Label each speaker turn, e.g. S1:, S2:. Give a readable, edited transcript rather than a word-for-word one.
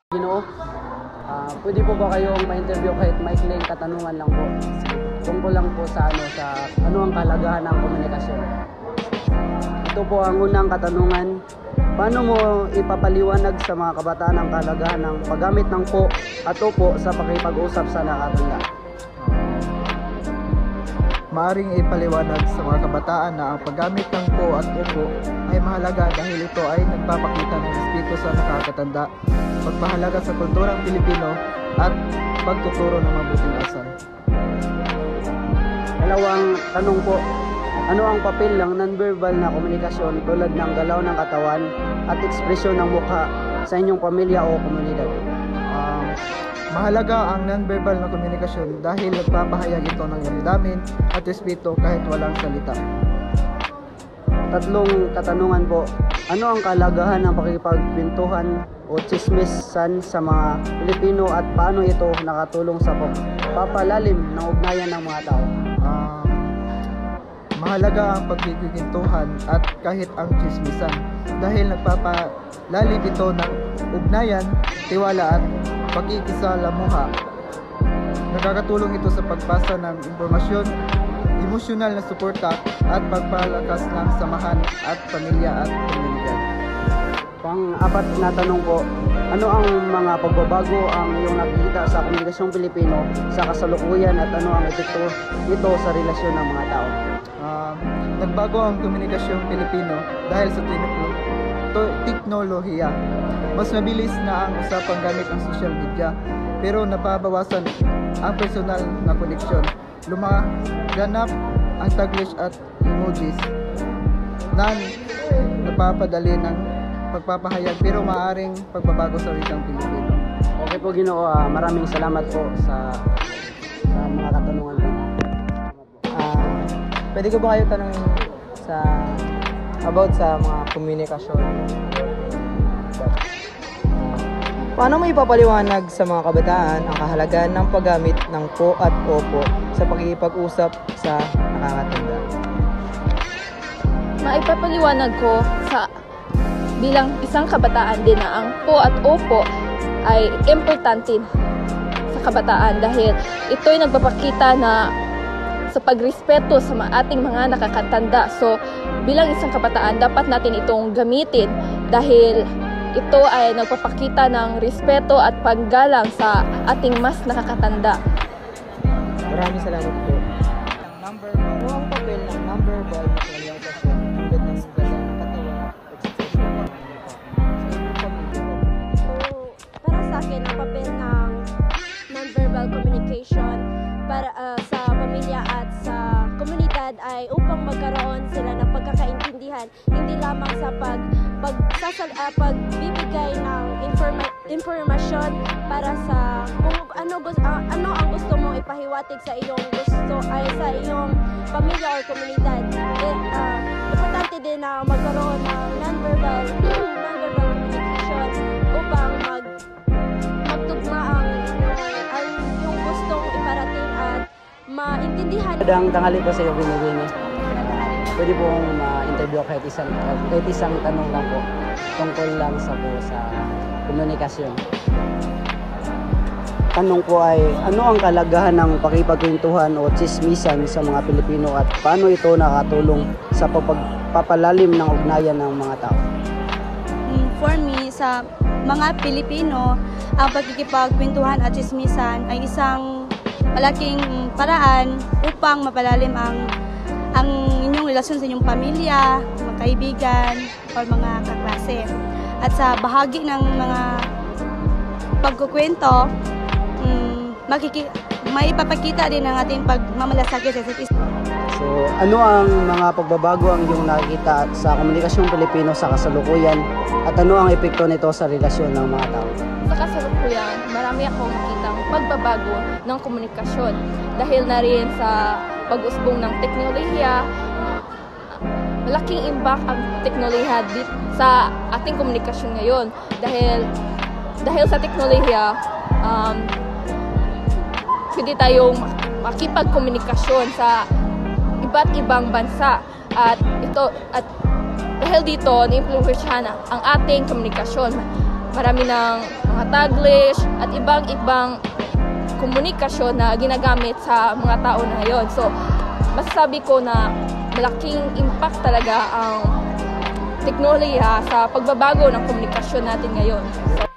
S1: Ginoo, pwede po ba kayong ma-interview kahit maikling katanungan lang po? Tungkol lang po sa ano ang kahalagahan ng komunikasyon. Ito po ang unang katanungan. Paano mo ipapaliwanag sa mga kabataan ang kahalagahan ng paggamit ng po at opo sa pakikipag-usap sa nakatanda?
S2: Maaring ipaliwanag sa mga kabataan na ang paggamit ng po at opo ay mahalaga dahil ito ay nagpapakita ng respeto sa nakakatanda, pagpahalaga sa kulturang Pilipino at pagtuturo ng mabuting asal.
S1: Dalawang tanong po. Ano ang papel ng nonverbal na komunikasyon tulad ng galaw ng katawan at ekspresyon ng mukha sa inyong pamilya o komunidad?
S2: Mahalaga ang nonverbal na komunikasyon dahil nagpapahayag ito ng damdamin at respeto kahit walang salita.
S1: Tatlong katanungan po. Ano ang kahalagahan ng pakikipagkwentuhan o tsismisan sa mga Pilipino at paano ito nakatulong sa papalalim ng ugnayan ng mga tao?
S2: Mahalaga ang pagkikwentuhan at kahit ang tsismisan dahil nagpapalalim ito ng ugnayan, tiwala at pakikisalamuha. Nakakatulong ito sa pagpasa ng impormasyon, emosyonal na suporta at pagpalakas ng samahan at pamilya at komunidad.
S1: Pang-apat na tanong po, ano ang mga pagbabago ang iyong nakikita sa komunikasyong Pilipino sa kasalukuyan at ano ang epekto nito sa relasyon ng mga tao?
S2: Nagbago ang komunikasyong Pilipino dahil sa teknolohiya. Mas mabilis na ang usapang gamit ang social media, pero napabawasan ang personal na koneksyon. Lumaganap ang taglish at emojis na napapadali ng pagpapahayag pero maaaring pagbabago sa wikang Pilipino.
S1: Okay po Ginoo, maraming salamat po sa mga katanungan po.
S3: Pwede ko ba kayo tanongin about sa mga komunikasyon? Paano mo ipapaliwanag sa mga kabataan ang kahalagahan ng paggamit ng po at opo sa pakikipag-usap sa nakakatanda?
S4: Maipapaliwanag ko bilang isang kabataan din na ang po at opo ay importante sa kabataan dahil ito'y nagpapakita na sa pagrespeto sa ating mga nakakatanda. So, bilang isang kabataan, dapat natin itong gamitin dahil ito ay nagpapakita ng respeto at paggalang sa ating mas nakakatanda.
S3: Maraming salamat po. Ano ang papel ng nonverbal na komunikasyon tulad ng galang katawan at ekspresyon ng mukha sa inyong pamilya?
S5: Para sa akin, ang papel ng nonverbal communication para sa pamilya at sa komunidad ay upang magkaroon sila ng pagkakaintindihan, hindi lamang sa pagbibigay ng informasyon para sa kung ano ang gusto mong ipahiwatig sa iyong sa iyong pamilya or komunidad. Importante din na magkaroon ng nonverbal communication upang magtugma ang iyong gustong iparating at maintindihan.
S1: Magandang tanghali po sa iyo, Binibini. Pwede pong ma-interview kahit isang tanong lang po tungkol lang sa komunikasyon. Tanong po ay, ano ang kahalagahan ng pakikipagkwentuhan o tsismisan sa mga Pilipino at paano ito nakatulong sa papalalim ng ugnayan ng mga tao?
S6: For me, sa mga Pilipino, ang pagkikipagkwentuhan at tsismisan ay isang malaking paraan upang mapalalim ang inyong relasyon sa inyong pamilya, mga kaibigan, o mga kaklase. At sa bahagi ng mga pagkukwento, maipapakita din ang ating pagmamalasakit sa isa't isa.
S1: So, ano ang mga pagbabago ang iyong nakikita sa komunikasyong Pilipino sa kasalukuyan at ano ang epekto nito sa relasyon ng mga tao?
S4: Sa kasalukuyan, marami akong nakitang pagbabago ng komunikasyon dahil na rin sa pag-usbong ng teknolohiya. Malaking impact ang teknolohiya sa ating komunikasyon ngayon dahil sa teknolohiya, pwede tayong makipagkomunikasyon sa iba't ibang bansa at dahil dito na-influensyahan ang ating komunikasyon. marami ng mga Taglish at ibang-ibang komunikasyon na ginagamit sa mga tao na ngayon. So, masasabi ko na malaking impact talaga ang teknolohiya sa pagbabago ng komunikasyon natin ngayon. So,